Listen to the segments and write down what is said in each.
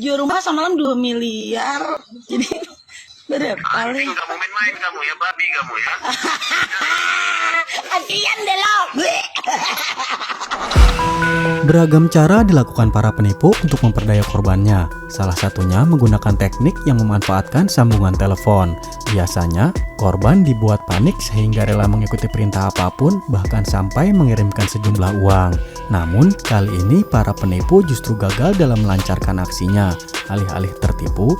jual rumah semalam 2 miliar. Jadi berapa kali? Kamu main-main kamu ya, babi kamu ya. Kasian deh lo. Beragam cara dilakukan para penipu untuk memperdaya korbannya. Salah satunya menggunakan teknik yang memanfaatkan sambungan telepon. Biasanya, korban dibuat panik sehingga rela mengikuti perintah apapun, bahkan sampai mengirimkan sejumlah uang. Namun, kali ini para penipu justru gagal dalam melancarkan aksinya. Alih-alih tertipu,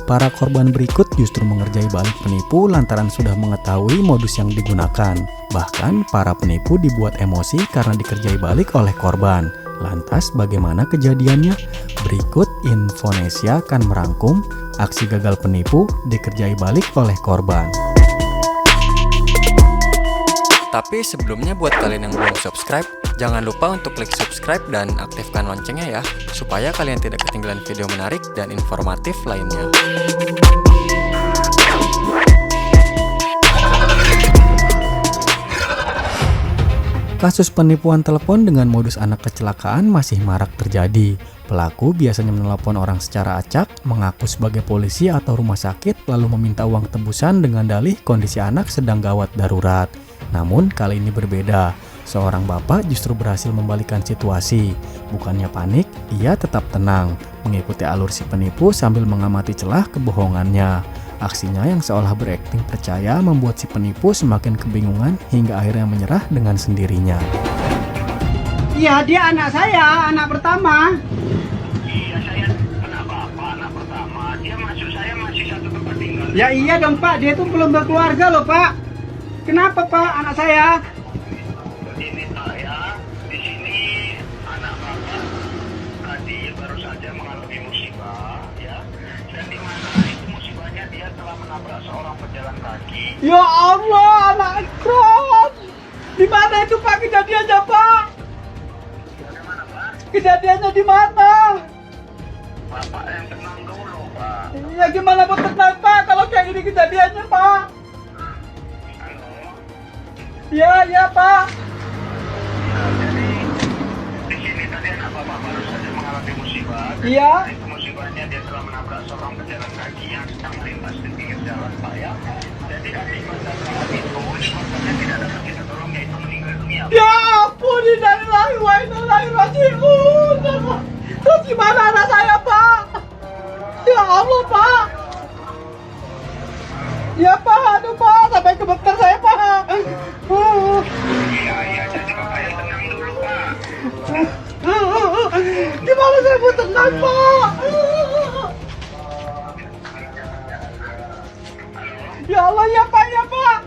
para korban berikut justru mengerjai balik penipu lantaran sudah mengetahui modus yang digunakan. Bahkan, para penipu dibuat emosi karena dikerjai balik oleh korban. Lantas bagaimana kejadiannya? Berikut Infonesia akan merangkum aksi gagal penipu dikerjai balik oleh korban. Tapi sebelumnya buat kalian yang belum subscribe, jangan lupa untuk klik subscribe dan aktifkan loncengnya ya, supaya kalian tidak ketinggalan video menarik dan informatif lainnya. Kasus penipuan telepon dengan modus anak kecelakaan masih marak terjadi. Pelaku biasanya menelepon orang secara acak, mengaku sebagai polisi atau rumah sakit, lalu meminta uang tebusan dengan dalih kondisi anak sedang gawat darurat. Namun kali ini berbeda. Seorang bapak justru berhasil membalikkan situasi. Bukannya panik, ia tetap tenang, mengikuti alur si penipu sambil mengamati celah kebohongannya. Aksinya yang seolah berakting percaya membuat si penipu semakin kebingungan hingga akhirnya menyerah dengan sendirinya. Iya, dia anak saya, anak pertama. Iya, saya anak pertama. Dia masuk saya masih satu tempat tinggal. Ya iya dong Pak, dia itu belum berkeluarga loh Pak. Kenapa Pak, anak saya? Ini saya di sini anak bapak tadi baru saja mengalami musibah ya. Dan di mana itu musibahnya dia telah menabrak seorang pejalan kaki. Ya Allah, anak Ikram. Di mana itu Pak kejadiannya Pak? Bagaimana Pak? Kejadiannya di mana? Bapak yang tenang dulu Pak. Ya gimana mau tenang Pak kalau kayak gini kejadiannya Pak? Halo. Ya Pak. Ya, jadi di sini tadi anak bapak baru saja mengalami musibah. Iya. Itu musibahnya dia telah menabrak seorang pejalan kaki yang sedang melintas di pinggir jalan Pak ya. Jadi akibat tabrakan itu korbannya tidak dapat kita tolong yaitu meninggal dunia. Ya ampun, innalillahi wa inna ilaihi raji'un. Terus gimana anak saya Pak? Ya Allah Pak. Ya Pak, aduh Pak, sampai ke dokter saya Pak. Iya, jadi bapak yang tenang dulu Pak. Gimana saya mau tenang Pak? Ya Allah, ya Pak, ya Pak.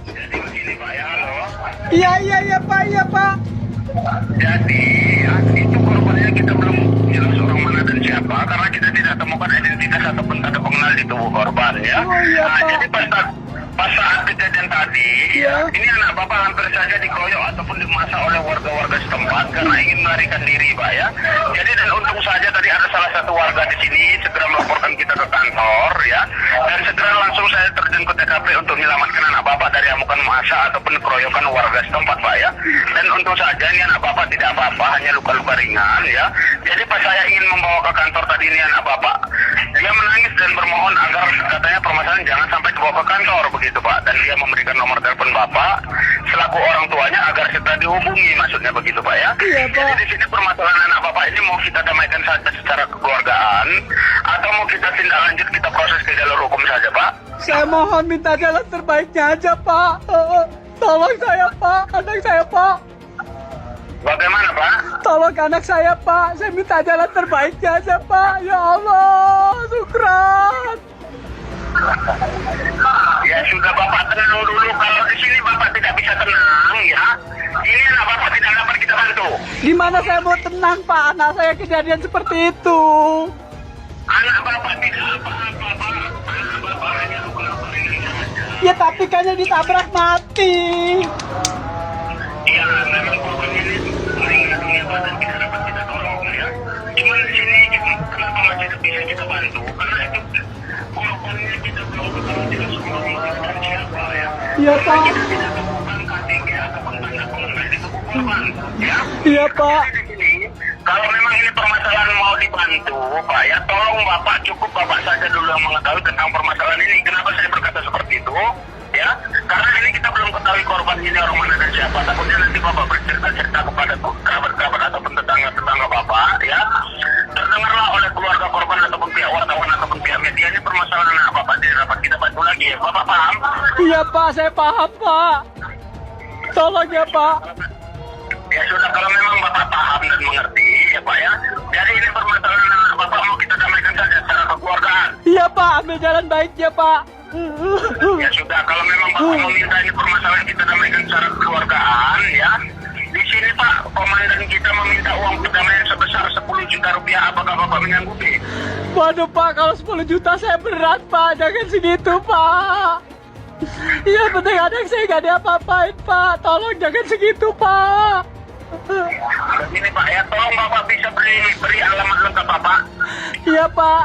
Jadi begini Pak ya, halo. Iya Pak, ya Pak. Jadi itu korbannya kita belum jelas orang mana dan siapa karena kita tidak temukan identitas ataupun tanda pengenal di tubuh korban ya. Oh, iya, Pak. Jadi pas saat kejadian tadi Iya. ini anak bapak hampir saja dikeroyok ataupun dimasa oleh warga-warga setempat karena ingin melarikan diri Pak ya. Jadi dan untung saja tadi ada salah satu warga di sini segera melaporkan kita ke kantor ya. Dan segera langsung saya terjun ke TKP untuk menyelamatkan anak bapak dari amukan massa ataupun keroyokan warga setempat Pak ya. Dan untung saja ini anak bapak tidak apa-apa, hanya luka-luka ringan ya. Jadi pas saya ingin membawa ke kantor tadi ini anak bapak, dia menangis dan bermohon agar katanya permasalahan jangan sampai dibawa ke kantor begitu Pak. Dan dia memberikan nomor telepon bapak selaku orang tuanya agar segera dihubungi, maksudnya begitu Pak ya. Iya, Pak. Jadi di sini permasalahan anak bapak ini mau kita damaikan saja secara kekeluargaan atau mau kita tindak lanjut, kita proses ke jalur hukum saja Pak. Saya mohon minta jalan terbaiknya aja Pak. Tolong saya Pak, anak saya Pak. Bagaimana Pak? Tolong anak saya Pak, saya minta jalan terbaiknya aja Pak. Ya Allah, syukran. Ya sudah bapak tenang dulu, kalau di sini bapak tidak bisa tenang ya. Ini anak bapak tidak dapat kita bantu. Gimana saya mau tenang Pak, anak saya kejadian seperti itu. Anak bapak tidak apa-apa Pak. Anak bapak hanya luka-luka ringan saja. Ya tapi kayaknya ditabrak mati. Ya memang korban ini meninggal dunia Pak dan tidak dapat kita tolong ya. Cuma di sini kenapa masih tidak bisa kita bantu? Karena itu korbannya kita belum tahu jelas orang mana dan siapa ya. Iya Pak. Kita tidak temukan KTP ataupun tanda pengenal di tubuh korban ya. Iya Pak. Jadi di sini kalau memang ini permasalahan mau dibantu, Pak ya, tolong Bapak cukup Bapak saja dulu yang mengetahui tentang permasalahan ini. Kenapa saya berkata seperti itu? Ya, karena ini kita belum ketahui korban ini orang mana dan siapa. Takutnya nanti Bapak bercerita-cerita kepada kerabat-kerabat ataupun tetangga-tetangga Bapak, ya. Terdengarlah oleh keluarga korban ataupun pihak wartawan ataupun pihak media ini permasalahan anak Bapak tidak dapat kita bantu lagi. Ya. Bapak paham? Iya Pak, saya paham Pak. Tolong ya Pak. Ya sudah, kalau memang Bapak paham dan mengerti, ya Pak ya. Jadi ini permasalahan anak Bapak mau kita damaikan saja secara kekeluargaan. Iya Pak, ambil jalan baiknya Pak. Ya sudah, kalau memang Bapak meminta ini permasalahan kita damaikan secara kekeluargaan, ya. Di sini Pak, komandan kita meminta uang perdamaian sebesar 10 juta rupiah. Apakah Bapak menyanggupi? Waduh Pak, kalau 10 juta saya berat Pak. Jangan segitu Pak. Iya, penting anak saya gak diapa-apain Pak. Tolong jangan segitu Pak. Begini Pak ya, tolong Bapak bisa beri alamat lengkap Bapak. Iya Pak.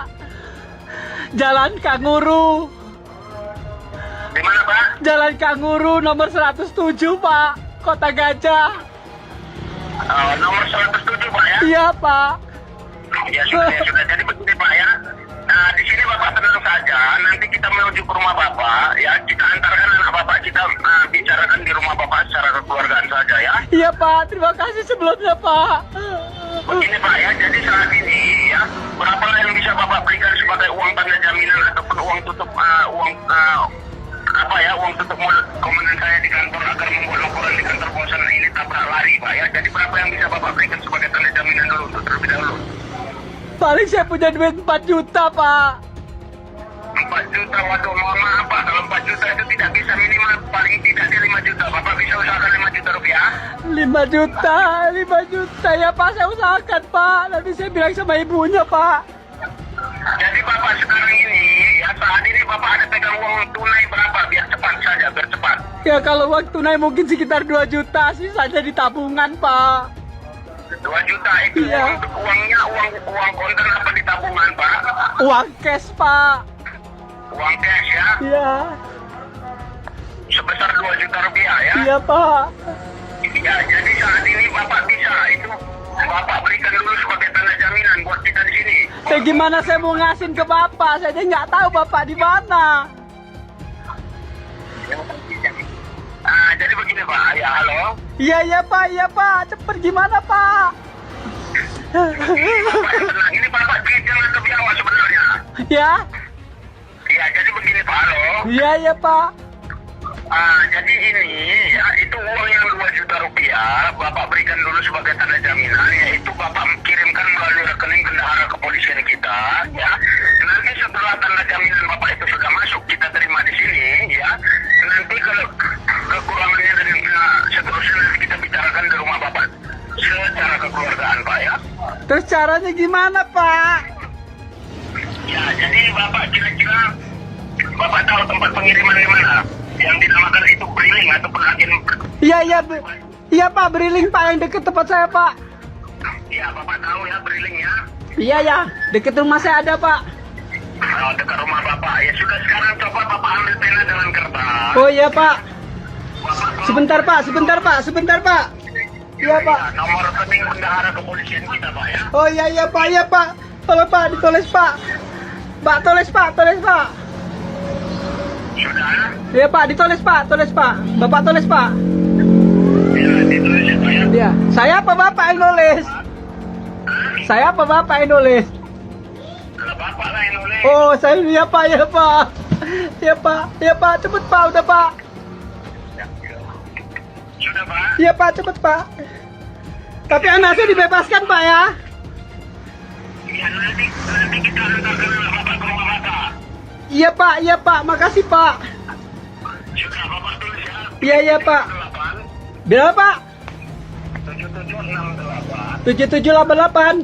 Jalan Kanguru. Di mana Pak? Jalan Kanguru nomor 107 Pak. Kota Gajah. Nomor 107 Pak ya? Iya Pak. Ya sudah. Jadi begini Pak ya. Nah, di sini Bapak tenang saja. Nanti kita menuju ke rumah Bapak, ya. Kita antarkan anak Bapak, kita bicarakan di rumah Bapak secara kekeluargaan saja, ya. Iya Pak, terima kasih sebelumnya Pak. Begini Pak ya, jadi saat ini ya, berapa yang bisa Bapak berikan sebagai uang tanda jaminan ataupun uang tutup uang tutup mulut komandan saya di kantor agar membuat laporan di kantor bosan ini tabrak lari Pak ya. Jadi berapa yang bisa Bapak berikan sebagai tanda jaminan dulu untuk terlebih dahulu? Paling saya punya duit 4 juta Pak. 4 juta, waduh mohon maaf Pak, kalau 4 juta itu tidak bisa, minimal paling tidak di 5 juta. Bapak bisa usahakan 5 juta rupiah? 5 juta ya Pak, saya usahakan Pak. Nanti saya bilang sama ibunya Pak. Jadi Bapak sekarang ini, ya saat ini Bapak ada pegang uang tunai berapa? Biar cepat saja, biar cepat. Ya kalau uang tunai mungkin sekitar 2 juta, sisanya di tabungan Pak. 2 juta itu Iya. uangnya uang kontan apa di tabungan Pak? Uang cash Pak. Uang cash ya? Iya. Sebesar 2 juta rupiah ya? Iya Pak. Ya, jadi saat ini Bapak bisa itu Bapak berikan dulu sebagai tanda jaminan buat kita di sini. Gimana saya mau ngasihin ke Bapak? Saya aja nggak tahu Bapak di mana. Jadi begini Pak, ya halo. Iya Pak. Cepet gimana Pak? Bapak tenang, ini Bapak jangan kebiawa sebenarnya. Ya. Ya, jadi begini Pak, halo. Iya Pak. Jadi ini ya, itu uang yang 2 juta rupiah Bapak berikan dulu sebagai tanda jaminan, yaitu Bapak kirimkan melalui rekening bendahara kepolisian kita, ya. Nanti setelah tanda jaminan Bapak itu sudah masuk, kita terima di sini, ya. Nanti kalau kekurangannya dan seterusnya nanti kita bicarakan di rumah Bapak secara kekeluargaan Pak ya. Terus caranya gimana Pak? Ya, jadi Bapak kira-kira Bapak tahu tempat pengiriman di mana? Yang dinamakan itu Briling ataupun agen. Iya Pak, Briling Pak yang deket tempat saya Pak. Ya, Bapak tahu ya Briling ya. Iya, deket rumah saya ada Pak. Dekat rumah Bapak. Ya sudah, sekarang coba Bapak ambil pena dengan kertas. Oh iya Pak. Bapak Sebentar Pak. Iya Pak. Nomor rekening bendahara kepolisian kita Pak ya. Oh iya Pak. Tolong Pak, ditulis Pak. Pak, tulis Pak. Sudah? Iya Pak, ditulis Pak. Bapak tulis Pak. Ya, ditulis ya Pak ya. Iya. Saya apa Bapak yang nulis? Kalau Bapak lah yang nulis. Oh, saya iya Pak. Iya Pak, cepet Pak, udah Pak. Sudah Pak? Iya Pak, cepet Pak. Tapi anak saya dibebaskan Pak ya. Ya, nanti kita antarkan Bapak ke rumah Bapak. Iya Pak, makasih Pak. Sudah Bapak tulis ya. Iya Pak. 8 Berapa Pak? 7768 7788.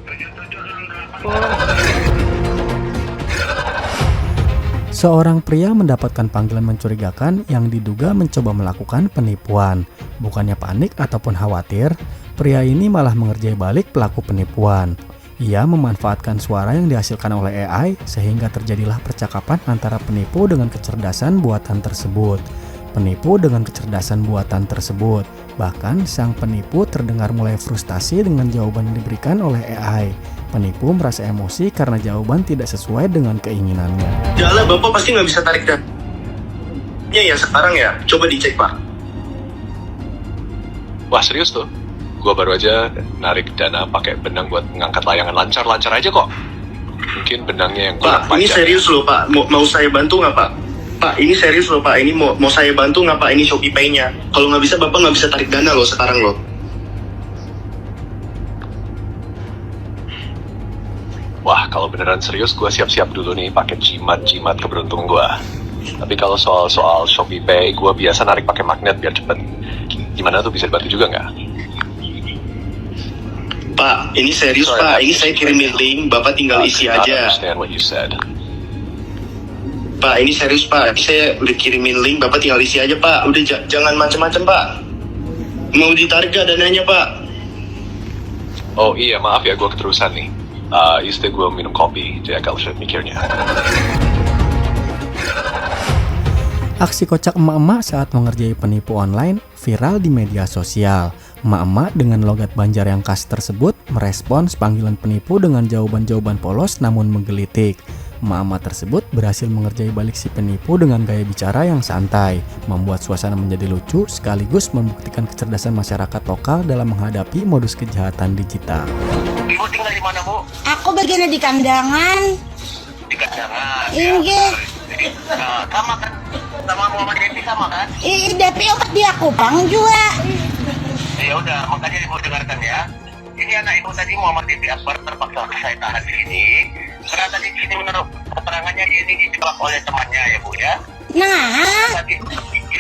7768. Seorang pria mendapatkan panggilan mencurigakan yang diduga mencoba melakukan penipuan. Bukannya panik ataupun khawatir, pria ini malah mengerjai balik pelaku penipuan. Ia memanfaatkan suara yang dihasilkan oleh AI sehingga terjadilah percakapan antara penipu dengan kecerdasan buatan tersebut. penipu dengan kecerdasan buatan tersebut. Bahkan sang penipu terdengar mulai frustasi dengan jawaban yang diberikan oleh AI. Penipu merasa emosi karena jawaban tidak sesuai dengan keinginannya. Jalan Bapak pasti nggak bisa tarik dan. Ya sekarang ya, coba dicek Pak. Wah serius tuh, gue baru aja narik dana pakai benang buat mengangkat layangan lancar-lancar aja kok. Mungkin benangnya yang kurang Pak, ini panjang. serius loh Pak, mau saya bantu nggak Pak? Pak, ini serius loh Pak, ini mau saya bantu nggak Pak? Ini Shopee Pay-nya. Kalau nggak bisa Bapak nggak bisa tarik dana loh sekarang loh. Wah kalau beneran serius gue siap-siap dulu nih pakai jimat keberuntungan gue. Tapi kalau soal Shopee Pay, gue biasa narik pakai magnet biar cepet. Gimana tuh, bisa dibantu juga nggak? Pak, ini serius Sorry, Pak, ini saya kirimin link, Bapak tinggal isi I aja. understand what you said. Pak, ini serius Pak, saya udah kirimin link, Bapak tinggal isi aja Pak. Udah jangan macam-macam Pak. Mau ditarik gak dananya Pak? Oh iya maaf ya gue keterusan nih. Istri gue minum kopi, jadi agak sulit mikirnya. Aksi kocak emak-emak saat mengerjai penipu online viral di media sosial. Emak-emak dengan logat Banjar yang khas tersebut merespons panggilan penipu dengan jawaban-jawaban polos namun menggelitik. Emak-emak tersebut berhasil mengerjai balik si penipu dengan gaya bicara yang santai, membuat suasana menjadi lucu sekaligus membuktikan kecerdasan masyarakat lokal dalam menghadapi modus kejahatan digital. Ibu tinggal di mana, Bu? Aku begini di kandangan. Di Kandangan. Inggih. Jadi, sama kan? Sama Muhammad Devi sama kan? Depi obat dia kupang juga. Ya udah, makanya Ibu dengarkan ya. Ini anak Ibu tadi Muhammad Devi Akbar terpaksa saya tahan di sini. Karena tadi di sini menurut keterangannya dia ini dijebak oleh temannya ya Bu ya. Nah, Tadi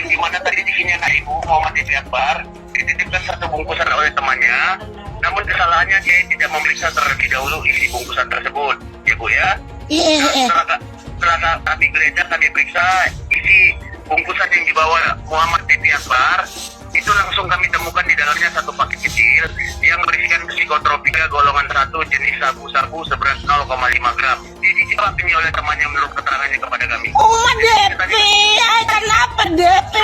di mana tadi di sini anak Ibu Muhammad Devi Akbar dititipkan satu bungkusan oleh temannya. Namun kesalahannya dia tidak memeriksa terlebih dahulu isi bungkusan tersebut, ya Bu ya. Setelah kami geledah, kami periksa isi bungkusan yang dibawa Muhammad Devi Akbar, itu langsung kami temukan di dalamnya satu paket kecil yang berisikan psikotropika golongan 1 jenis sabu-sabu seberat 0,5 gram. Jadi dijebak ini oleh temannya menurut keterangannya kepada kami. Uma Depi, kenapa Depi?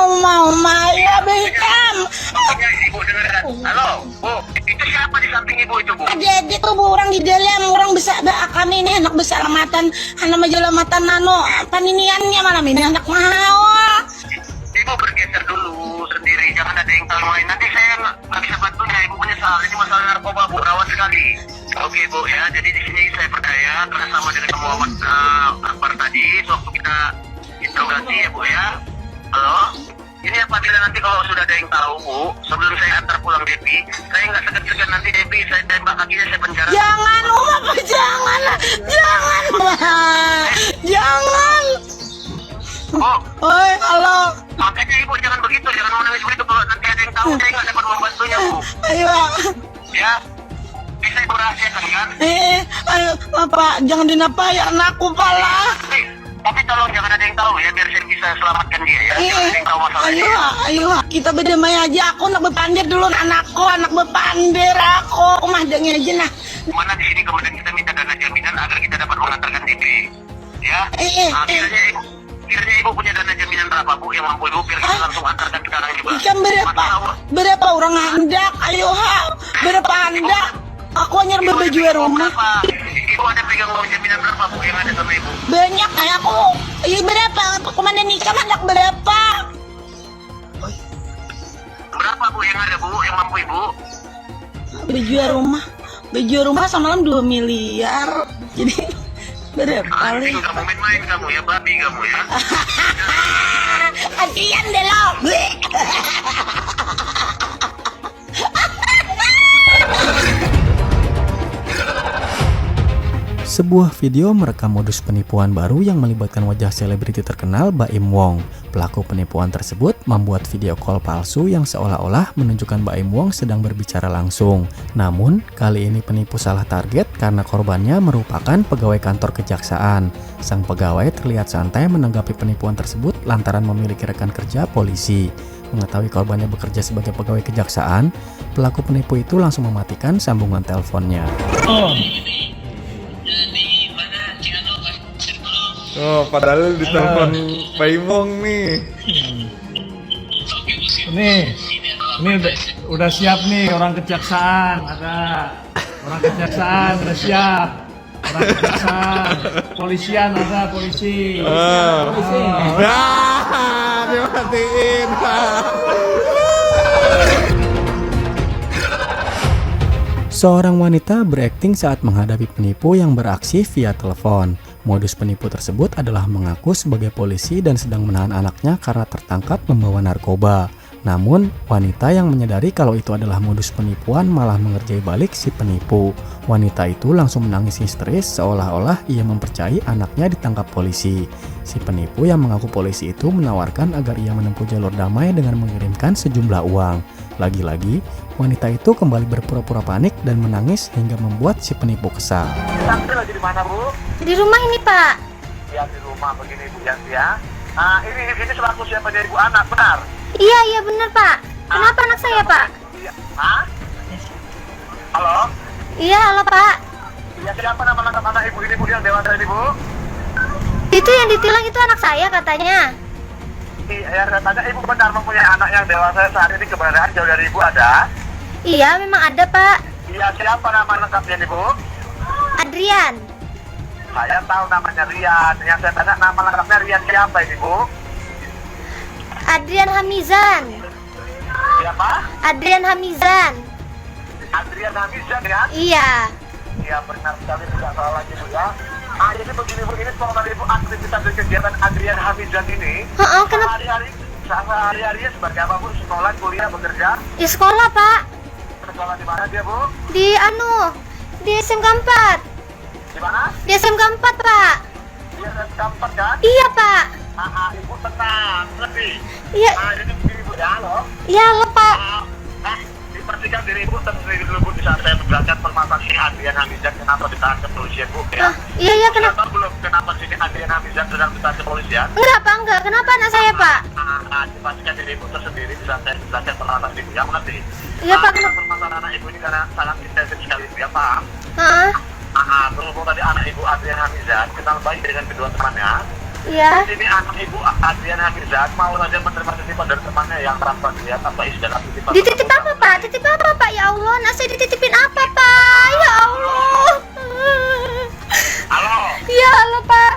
Uma, ya Bekam. Makanya Ibu dengarkan. Halo, Bu, itu siapa di samping Ibu itu, Bu? Ada itu Bu, orang di dalam, orang besar, kami ini anak besalamatan, anak majalamatan nano, paniniannya malam ini anak mau. Ibu bergeser dulu sendiri, jangan ada yang tahu lain. Nanti saya nggak bisa bantunya, Ibu menyesal. Ini masalah narkoba, Bu, rawat sekali. Oke, Bu, ya. Jadi di sini saya percaya karena sama dengan Muhammad Akbar tadi, waktu kita interogasi ya, Bu, ya. Halo? Ini apabila nanti kalau sudah ada yang tahu, Bu, sebelum saya antar pulang Devi, saya nggak segan-segan nanti Devi, saya tembak kakinya, saya penjara. Jangan Uma, jangan, jangan. Bu, Oi, halo. makanya Ibu jangan begitu, jangan menangis begitu. Kalau nanti ada yang tahu, saya nggak dapat membantunya, Bu. Ayo, Ya, bisa Ibu rahasiakan kan? ayo, apa? Jangan dinapai anakku pala. Tapi tolong jangan ada yang tahu ya, biar saya bisa selamatkan dia ya. Jangan ada yang tahu masalah ini. Ayo, kita berdamai aja. Aku anak bepandir dulu, anakku, anak bepandir aku. Madangnya aja nah. Mana di sini kemudian kita minta dana jaminan agar kita dapat mengantarkan Devi. Ya. Kiranya Ibu punya dana jaminan berapa, Bu, yang mampu Ibu biar kita langsung antarkan sekarang juga. Ikan berapa orang hendak? Ayo berapa hendak? Aku hanya berbaju rumah. Ibu ada pegang uang jaminan berapa, Bu, yang ada sama Ibu? Banyak kayak aku. Iya berapa? Komandan nikah hendak berapa? Berapa, Bu, yang ada, Bu, yang mampu Ibu? Baju rumah semalam 2 miliar. Jadi berapa kali? Kamu main-main kamu ya, babi kamu ya. Kasian deh lo. Sebuah video merekam modus penipuan baru yang melibatkan wajah selebriti terkenal Baim Wong. Pelaku penipuan tersebut membuat video call palsu yang seolah-olah menunjukkan Baim Wong sedang berbicara langsung. Namun, kali ini penipu salah target karena korbannya merupakan pegawai kantor kejaksaan. Sang pegawai terlihat santai menanggapi penipuan tersebut lantaran memiliki rekan kerja polisi. Mengetahui korbannya bekerja sebagai pegawai kejaksaan, pelaku penipu itu langsung mematikan sambungan teleponnya. Oh, padahal ditelepon Baimong nih. Nih, ini udah siap nih orang kejaksaan, ada orang kejaksaan udah siap. Orang kejaksaan, polisian ada polisi. Polisi. Dimatiin. Seorang wanita berakting saat menghadapi penipu yang beraksi via telepon. Modus penipu tersebut adalah mengaku sebagai polisi dan sedang menahan anaknya karena tertangkap membawa narkoba. Namun, wanita yang menyadari kalau itu adalah modus penipuan malah mengerjai balik si penipu. Wanita itu langsung menangis histeris seolah-olah ia mempercayai anaknya ditangkap polisi. Si penipu yang mengaku polisi itu menawarkan agar ia menempuh jalur damai dengan mengirimkan sejumlah uang. Lagi-lagi, wanita itu kembali berpura-pura panik dan menangis hingga membuat si penipu kesal. Sampai lagi di mana, Bu? Di rumah ini, Pak. Ya, di rumah begini, Bu Yanti ya. Ini selaku siapa dari ibu anak, benar? Iya benar, Pak. Kenapa anak saya, Pak? Hah? Halo? Iya, halo, Pak. Ya, siapa nama lengkap anak ibu ini, Bu, yang dewasa ini, Bu? Itu yang ditilang itu anak saya katanya. Iya, katanya ibu benar mempunyai anak yang dewasa saat ini keberadaan jauh dari ibu ada? Iya, memang ada, Pak. Iya, siapa nama lengkapnya nih, Bu? Adrian. Saya tahu namanya Rian. Yang saya tanya nama lengkapnya Rian siapa ini, Bu? Adrian Hamizan. Siapa? Adrian Hamizan. Adrian Hamizan ya? Iya. Iya, benar sekali, tidak salah lagi, Bu ya. Jadi begini, Bu, ini soal ibu aktivitas dan kegiatan Adrian Hamizan ini. Kenapa? Sehari-harinya sebagai apa, Bu? Sekolah, kuliah, bekerja? Di sekolah, Pak. Sekolah di mana dia, Bu? Di SMK 4. Di mana? Di SMK 4, Pak. Di SMK 4 kan? Iya, Pak. Ibu tenang, lebih. Iya. Jadi begini, Bu, ya, halo? Iya, halo, Pak. Dipastikan diri Ibu sendiri dulu, Bu, di saat saya menjelaskan permasalahan Adrian Hamizan kenapa ditahan ke polisian, Bu, ya? Iya, kenapa? Tahu belum kenapa sini Adrian Hamizan sedang ditahan ke polisian? Enggak, Pak, enggak. Kenapa anak saya, Pak? Dipastikan diri Ibu tersendiri di saat saya menjelaskan permasalahan Ibu, ya, mengerti? Iya, Pak. Permasalahan anak Ibu ini karena sangat intensif sekali, Bu, ya, paham? Berhubung tadi anak Ibu Adrian Hamizan kenal baik dengan kedua temannya. Iya. Ini anak Ibu Adrian Hamizan mau saja menerima titipan dari temannya yang tanpa lihat apa isi dalam titipan. Dititip apa, Pak? Titip apa, Pak? Ya Allah, anak saya dititipin apa, Pak? Ya Allah. Halo. Iya, halo, Pak.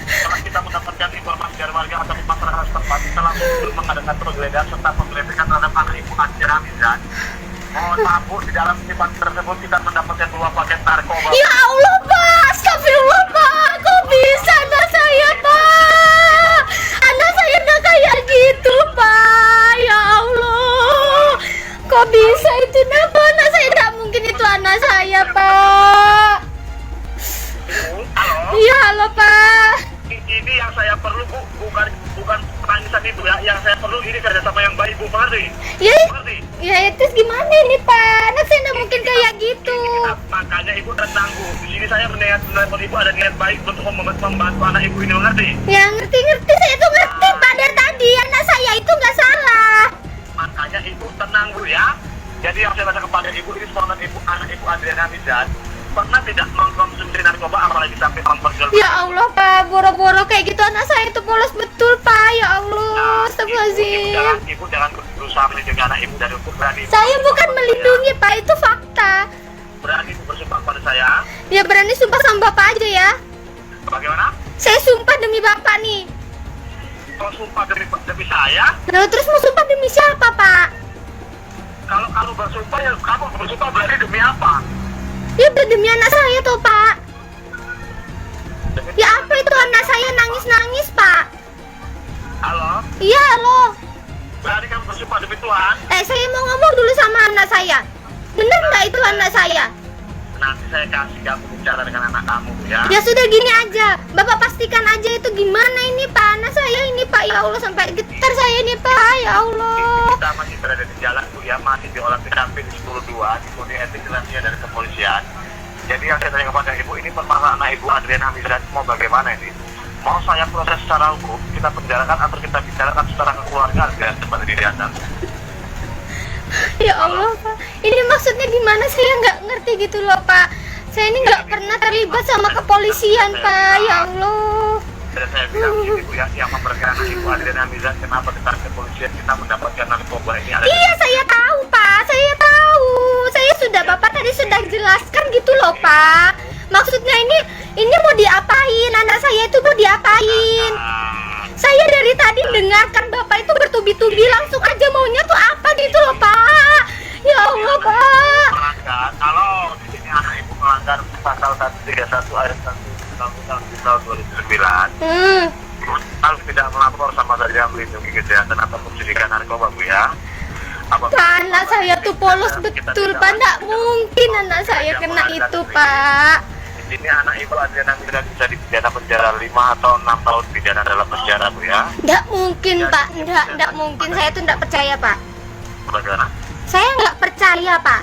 Setelah kita mendapatkan informasi dari warga atau masyarakat setempat, kita langsung mengadakan penggeledahan serta penggeledahan terhadap anak Ibu Adrian Hamizan. Mohon maaf, Bu, di dalam titipan tersebut kita mendapatkan 2 paket narkoba. Ya Allah, Pak. Astagfirullah, Pak. Kok bisa anak saya, Pak? Anak saya nggak kayak gitu, Pak. Ya Allah. Kok bisa itu? Kenapa anak saya? Nggak mungkin itu anak saya, Pak. Halo. Iya, halo, Pak. Ini yang saya perlu, Bu, bukan tangisan Ibu ya. Yang saya perlu ini kerjasama yang baik, Bu, mengerti? Ya itu gimana ini, Pak? Anak saya nggak mungkin kayak gitu. Makanya Ibu tenang, Bu. Di sini saya menelpon Ibu ada niat baik untuk membantu anak Ibu ini, mengerti? Ya ngerti, saya tuh ngerti, Pak. Dari tadi anak saya itu nggak salah. Makanya Ibu tenang, Bu, ya. Jadi yang saya baca kepada Ibu ini soal anak Ibu Adrian Hamizan pernah tidak mengkonsumsi narkoba apalagi sampai memperjualbelikan. Ya Allah, Pak, boro-boro kayak gitu anak saya itu polos betul, Pak. Ya Allah, astagfirullahaladzim. Ibu jangan berusaha melindungi anak Ibu dari hukum, berani. Saya bukan melindungi, Pak, itu fakta. Berani Ibu bersumpah pada saya? Ya berani sumpah sama Bapak aja ya. Bagaimana? Saya sumpah demi Bapak nih. Kalau sumpah demi saya? Nah, terus mau sumpah demi siapa, Pak? Kalau kamu bersumpah, ya kamu bersumpah berani demi apa? Ya udah demi anak saya tuh, Pak. Ya apa itu anak saya nangis-nangis, Pak? Halo? Iya, halo. Berani kamu bersumpah demi Tuhan? Saya mau ngomong dulu sama anak saya. Bener nggak itu anak saya? Nanti saya kasih kamu bicara dengan anak kamu, ya. Ya sudah gini aja, Bapak pastikan aja itu gimana ini, Pak. Anak saya ini, Pak. Ya Allah, sampai getar saya ini, Pak. Ya Allah. Kita masih berada di jalan, Bu, ya. Masih di olah TKP di 10.2 di kode etik rahasia dari kepolisian. Jadi yang saya tanya kepada Ibu, ini permasalahan anak Ibu Adrian Hamizan mau bagaimana ini? Mau saya proses secara hukum, kita penjarakan atau kita bicarakan secara kekeluargaan biar cepat didiakan. Ya Allah, Pak. Ini maksudnya gimana? Saya nggak ngerti gitu loh, Pak. Saya ini nggak pernah terlibat sama kepolisian, Pak. Ya Allah. saya bilang ini Bu ya, yang memberkan Ibu Adriana Mizan, kenapa kita kepolisian kita mendapatkan narkoba ini ada. Iya, saya tahu, Pak. Saya tahu. Saya sudah, Bapak tadi sudah jelaskan gitu loh, Pak. Maksudnya ini mau diapain? Anak saya itu mau diapain? Saya dari tadi dengarkan Bapak itu bertubi-tubi, langsung aja maunya tuh apa gitu loh, Pak. Ya Allah, Pak. Melanggar, kalau di sini anak Ibu melanggar pasal 131 ayat 1 Undang-Undang tahun 2009. Kalau tidak melapor sama saja melindungi kejahatan atau pendidikan narkoba, Bu ya. Pak, anak saya tuh polos betul, Pak. Nggak mungkin anak saya kena itu, Pak. Di sini anak Ibu Adriana Mizan bisa dipidana penjara 5 atau 6 tahun pidana dalam penjara, Bu ya. Nggak mungkin, Pak. Nggak mungkin. Saya tuh nggak percaya, Pak. Bagaimana? Saya nggak percaya, Pak.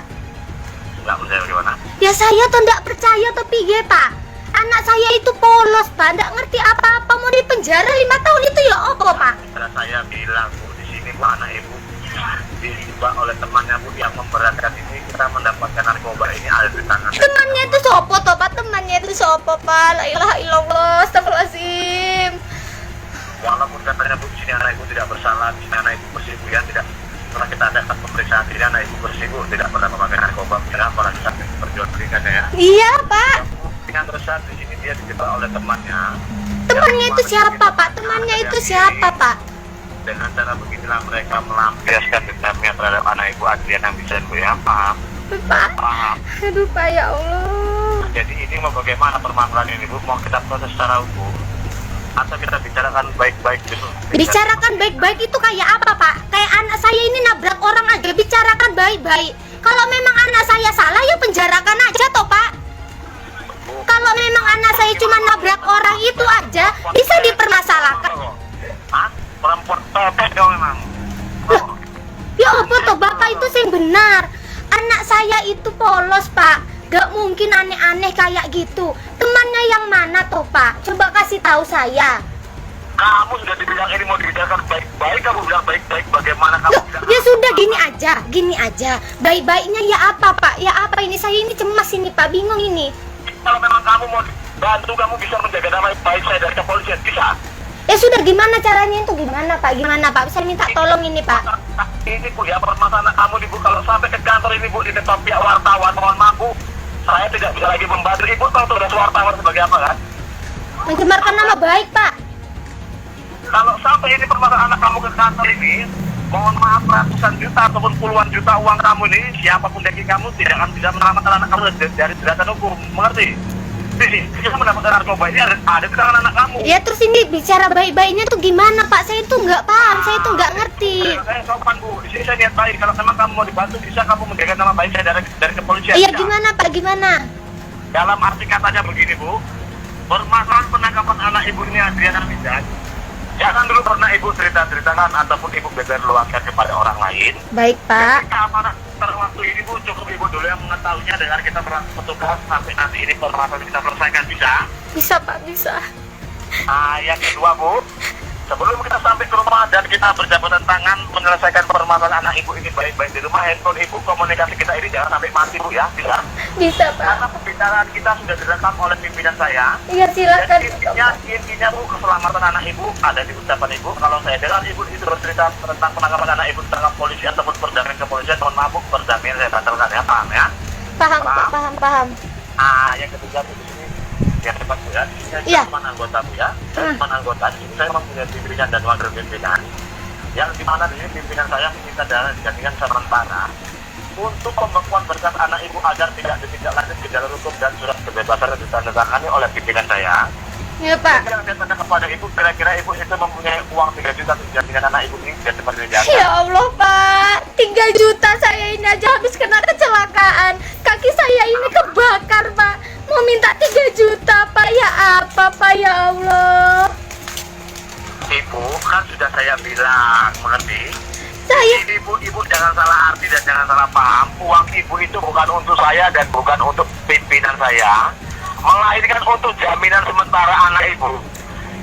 Nggak percaya bagaimana? Ya saya tuh nggak percaya tapi ya, Pak. Anak saya itu polos, Pak. Nggak ngerti apa-apa, mau di penjara 5 tahun itu ya apa, Pak? Karena saya bilang, Bu, di sini Bu anak Ibu dijebak oleh temannya, Bu, yang memberatkan ini. Kita mendapatkan narkoba ini ada di tangan. Temannya itu sopo toh, Pak? Temannya itu sopo, Pak? La ilaha illallah, astagfirullahaladzim. Walaupun katanya, Bu, di sini anak Ibu tidak bersalah, di sini anak Ibu bersih, Bu ya, tidak. Setelah kita adakan pemeriksaan ini anak Ibu bersih, Bu, tidak pernah memakai narkoba, tidak pernah sakit perjuangan ya. Iya, Pak. Dengan resah di sini dia dijebak oleh temannya. Temannya itu siapa, Pak? Temannya itu siapa, Pak? Dengan cara beginilah mereka melampiaskan dendamnya terhadap anak Ibu Adriana Mizan, Bu ya. Paham? Pak. Paham. Aduh, Pak, ya Allah. Jadi ini mau bagaimana permasalahan ini, Bu? Mau kita proses secara hukum atau kita bicarakan baik-baik gitu? Bicarakan baik-baik itu kayak apa, Pak? Kayak anak saya ini nabrak orang aja, bicarakan baik-baik. Kalau memang anak saya salah, ya penjarakan aja toh, Pak. Kalau memang anak saya cuma nabrak orang itu aja, bisa dipermasalahkan. Hah? Perempuan topek dong memang. Ya apa toh, Bapak itu sih benar. Anak saya itu polos, Pak. Gak mungkin aneh-aneh kayak gitu. Temannya yang mana toh, Pak? Coba kasih tahu saya. Kamu sudah dibilang ini mau dibicarakan baik-baik, kamu bilang baik-baik, bagaimana kamu Loh, bilang? ya sudah gini aja. Baik-baiknya ya apa, Pak? Ya apa ini? Saya ini cemas ini, Pak. Bingung ini. Kalau memang kamu mau bantu, kamu bisa menjaga nama baik saya dari kepolisian, bisa? Ya sudah, gimana caranya itu? Gimana, Pak? Gimana, Pak? Saya minta tolong ini, Pak. Ini, Bu, ya permasalahan kamu nih, Bu. Kalau sampai ke kantor ini, Bu, diketok pihak wartawan, mohon maaf, Bu, saya tidak bisa lagi membantu. Ibu tahu tugas wartawan sebagai apa, kan? Mencemarkan nama baik, Pak. Kalau sampai ini permasalahan anak kamu ke kantor ini, mohon maaf, ratusan juta ataupun puluhan juta uang kamu ini, siapapun dari kamu tidak akan bisa menyelamatkan anak kamu dari jeratan hukum, mengerti? Jadi, kita mendapatkan narkoba ini ada di tangan anak kamu. Ya terus ini bicara baik-baiknya tuh gimana, Pak? Saya tuh nggak paham, saya tuh nggak ngerti. Saya sopan, Bu. Di sini saya niat baik. Kalau memang kamu mau dibantu, bisa kamu menjaga nama baik saya dari kepolisian. Iya, Ya. gimana, Pak? Gimana? Dalam arti katanya begini, Bu. Permasalahan penangkapan anak Ibu ini Adriana Mizan, jangan dulu pernah Ibu cerita-ceritakan ataupun Ibu beber luaskan kepada orang lain. Baik, Pak. Keamanan terwaktu ini, Bu, cukup Ibu dulu yang mengetahuinya dengan kita petugas sampai nanti ini permasalahan kita selesaikan, bisa? Bisa, Pak, bisa. Yang kedua, Bu, sebelum kita sampai ke rumah dan kita berjabat tangan menyelesaikan permasalahan anak Ibu ini baik-baik di rumah, handphone Ibu, komunikasi kita ini jangan sampai mati, Bu, ya, bisa? Bisa, Pak. Karena pembicaraan kita sudah direkam oleh pimpinan saya. Iya, silakan. Dan intinya, Bu, keselamatan anak Ibu ada di ucapan Ibu. Kalau saya dengar Ibu itu bercerita tentang penangkapan anak Ibu tentang polisi ataupun perdamaian kepolisian, mohon maaf, Bu, perdamaian saya batalkan ya, paham ya? Paham, Pak, paham. Yang ketiga, Bu, di sini yang cepat, Bu, ya. Di sini saya Iya. teman anggota, Bu, ya. Saya teman anggota. Di sini saya mempunyai pimpinan dan wakil pimpinan. Yang dimana di sini pimpinan saya meminta dana dijadikan sementara untuk pembekuan berkas anak Ibu agar tidak ditindaklanjuti ke jalur hukum dan surat kebebasan yang ditandatangani oleh pimpinan saya. Iya, Pak. Yang saya tanya kepada Ibu, kira-kira Ibu itu mempunyai uang 3 juta untuk jaminan anak Ibu ini biar cepat dijaga. Ya Allah, Pak. 3 juta saya ini aja habis kena kecelakaan. Kaki saya ini kebakar, Pak. Mau minta 3 juta, Pak. Ya apa, Pak? Ya Allah. Ibu, kan sudah saya bilang, mengerti? Saya Ibu jangan salah arti dan jangan salah paham. Uang Ibu itu bukan untuk saya dan bukan untuk pimpinan saya, melainkan untuk jaminan sementara anak Ibu.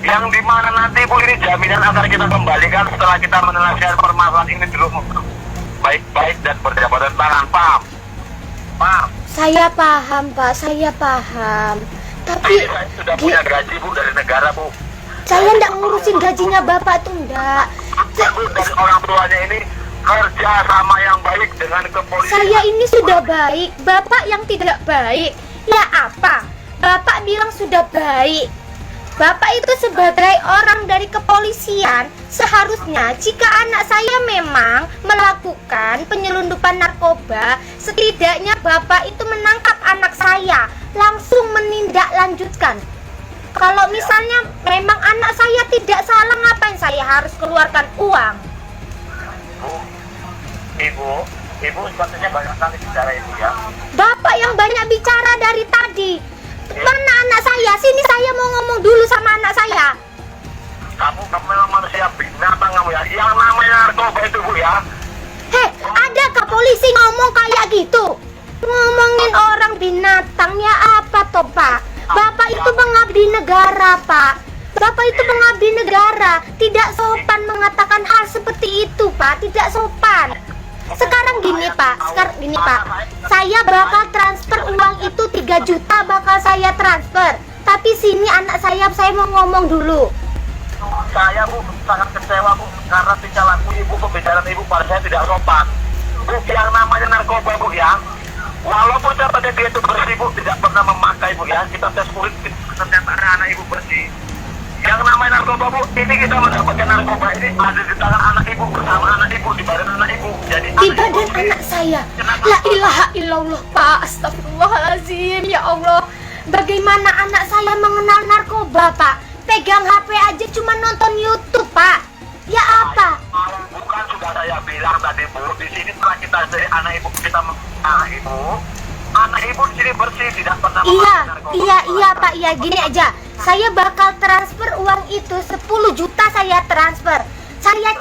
Yang dimana nanti, Bu, ini jaminan akan kita kembalikan setelah kita menyelesaikan permasalahan ini dulu baik-baik dan berjabatan tangan, paham? Paham? Saya paham, Pak. Saya paham. Tapi Saya sudah punya gaji, Bu, dari negara, Bu. Saya ndak ngurusin gajinya bapak tuh ndak. Bagus dari orang tuanya ini kerja sama yang baik dengan kepolisian. Saya ini sudah baik, bapak yang tidak baik. Ya apa? Bapak bilang sudah baik. Bapak itu sebagai orang dari kepolisian, seharusnya jika anak saya memang melakukan penyelundupan narkoba, setidaknya bapak itu menangkap anak saya, langsung menindaklanjutkan. Kalau misalnya memang anak saya tidak salah, ngapain saya harus keluarkan uang? Ibu sepertinya banyak sekali bicara itu ya. Bapak yang banyak bicara dari tadi. Mana anak saya? Sini saya mau ngomong dulu sama anak saya. Kamu memang manusia binatang kamu ya. Yang namanya narkoba itu Bu ya. Heh, adakah polisi ngomong kayak gitu? Ngomongin orang binatang ya apa toh Pak? Bapak itu pengabdi negara Pak. Bapak itu pengabdi negara. Tidak sopan mengatakan hal seperti itu Pak. Tidak sopan. Sekarang gini Pak, saya bakal transfer uang itu 3 juta bakal saya transfer. Tapi sini anak saya mau ngomong dulu. Saya Bu sangat kecewa Bu karena tingkah laku Ibu, pembicaraan Ibu pada saya tidak sopan. Bu, yang namanya narkoba Bu ya. Walaupun pada dia itu bersih Bu, tidak pernah memakai Bu ya. Kita tes kulit ternyata anak Ibu bersih. Yang namanya narkoba Bu, ini kita mendapatkan narkoba ini ada di tangan anak Ibu bersama anak Ibu, di badan anak Ibu. Jadi Di badan anak saya. La ilaha illallah Pak. Astagfirullahaladzim. Ya Allah. Bagaimana anak saya mengenal narkoba Pak? Pegang HP aja cuma nonton YouTube Pak. Ya apa? Bukan sudah saya bilang tadi Bu, di sini setelah kita dari anak Ibu kita anak Ibu di sini bersih, tidak pernah memakai narkoba. Iya Pak, iya gini aja. Saya bakal transfer uang itu 10 juta saya transfer. Saya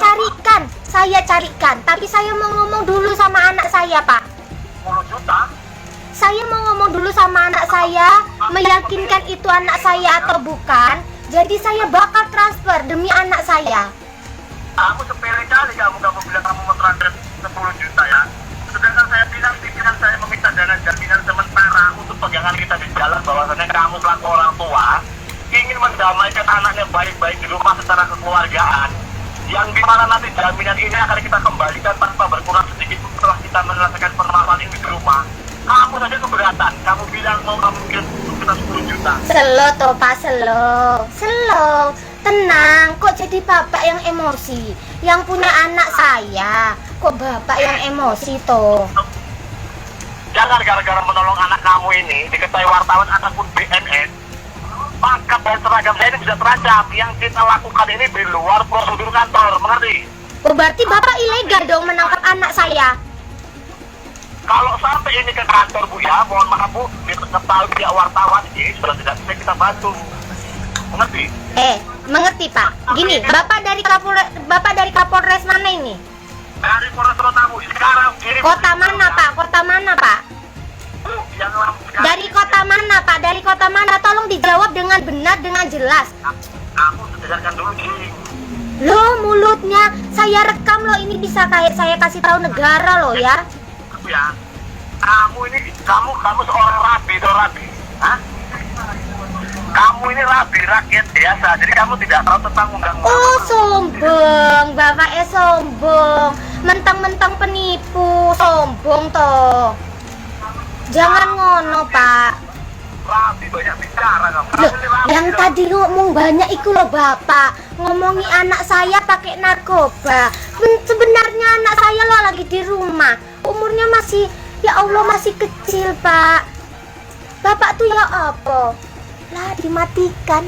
carikan. Tapi saya mau ngomong dulu sama anak saya Pak. 10 juta? Saya mau ngomong dulu sama anak saya, meyakinkan itu anak saya atau bukan. Jadi saya bakal transfer demi anak saya. Kamu sepele kali kamu bilang kamu mau transfer 10 juta ya. Sedangkan saya bilang pikiran saya meminta dana jaminan sementara untuk pegangan kita di jalan, bahwasannya kamu selaku orang tua ingin mendamaikan anaknya baik-baik di rumah secara kekeluargaan, yang dimana nanti jaminan ini akan kita kembalikan tanpa berkurang sedikit setelah kita menyelesaikan permasalahan ini di rumah. Kamu saja keberatan, kamu bilang mau kamu kirim kita 10 juta. Slow toh Pak, slow. Tenang, kok jadi bapak yang emosi? Yang punya anak saya, kok bapak yang emosi toh? Jangan gara-gara menolong anak kamu ini diketahui wartawan ataupun BNN, maka dan seragam saya ini bisa terancam. Yang kita lakukan ini di luar prosedur kantor, mengerti? Oh, berarti bapak ilegal dong menangkap anak saya? Kalau sampai ini ke kantor Bu ya, mohon maaf Bu, diketahui pihak wartawan ini sudah tidak bisa kita bantu. Mengerti? Mengerti Pak. Gini, bapak dari Kapolres mana ini? Dari Polres Rotamu sekarang ini. Kota mana Pak? Bu, Dari kota mana Pak? Dari kota mana? Tolong dijawab dengan benar, dengan jelas. Kamu dengarkan dulu sih. Loh, mulutnya saya rekam loh, ini bisa kayak saya kasih tahu negara loh ya. Ya, kamu seorang rabi, hah? Kamu ini rabi rakyat biasa, jadi kamu tidak tahu tentang undang-undang. Oh, sombong, bapaknya sombong, mentang-mentang penipu, sombong toh. Jangan ngono Pak. Rabi banyak bicara kamu. Loh, yang tadi ngomong banyak itu loh bapak, ngomongi anak saya pakai narkoba. Sebenarnya anak saya loh lagi di rumah, umurnya masih, ya Allah masih kecil Pak. Bapak tuh ya apa? Lah dimatikan.